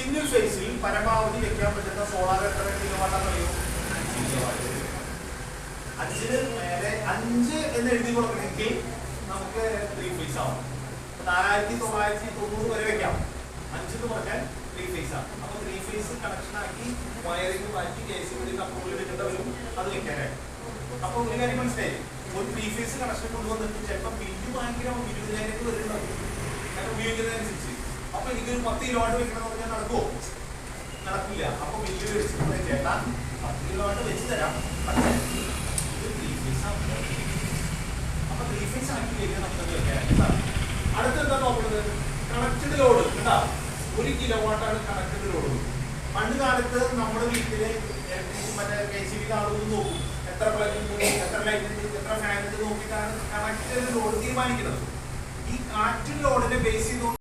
Single ഫേസിൽ പരമാവധി വെക്കാൻ പറ്റുന്ന സോളാർ എത്ര കിലോവാട്ടാന്ന് അറിയോ? 5 മേലെ 5 എന്ന് എഴുതി കൊടുക്കണമെങ്കിൽ നമുക്ക് 3 ഫേസ് ആവും. 4990 വരെ വെക്കാം. 5 എന്ന് പറഞ്ഞാൽ 3 ഫേസ് ആണ്. അപ്പൊ 3 ഫേസ് കണക്ഷൻ ആക്കി വയറിംഗ് മാറ്റി കേസിൽ കൺട്രോളിൽ വെക്കേണ്ട വരും, അത് വെക്കാനായിട്ട്. അപ്പൊ ഒരു കാര്യം മനസ്സിലായി, ഒരു 3 ഫേസ് കണക്ഷൻ കൊണ്ടുവന്നിട്ട് ചിലപ്പോൾ ബില്ല് ഭയങ്കര 20,000 വരുന്നുണ്ടാവും കാരണം ഉപയോഗിക്കുന്നതനുസരിച്ച്. അപ്പൊ എനിക്കൊരു 10 കിലോവാട്ട് വെക്കണമെന്ന് പറഞ്ഞാൽ നടക്കുമോ? നടക്കില്ല. അപ്പൊ ബില്ല് വെച്ചിട്ട് ചേട്ടാ 10 കിലോവാട്ട് വെച്ച് തരാം, പക്ഷേ ഇത് 3 ഫേസ് ആണ്. അപ്പൊ 3 ഫേസ് ആക്കി കഴിഞ്ഞാൽ നമുക്ക് വെക്കാൻ. അടുത്തെന്താ നോക്കുന്നത്? കണക്റ്റഡ് ലോഡ് കേട്ടാ. 1 കിലോവാട്ടാണ് കണക്റ്റഡ് ലോഡ്. പണ്ട് കാലത്ത് നമ്മുടെ വീട്ടിലെ മറ്റേ KCB ആളുകൾ നോക്കും, എത്ര പ്ലഗ് ഉണ്ട്, എത്ര ലൈറ്റ് ഉണ്ട്, എത്ര ഫാൻ ഉണ്ട് നോക്കിയിട്ടാണ് കണക്റ്റഡ് ലോഡ് തീരുമാനിക്കുന്നത്. ഈ കണക്റ്റഡ് ലോഡിനെ ബേസ് ചെയ്ത്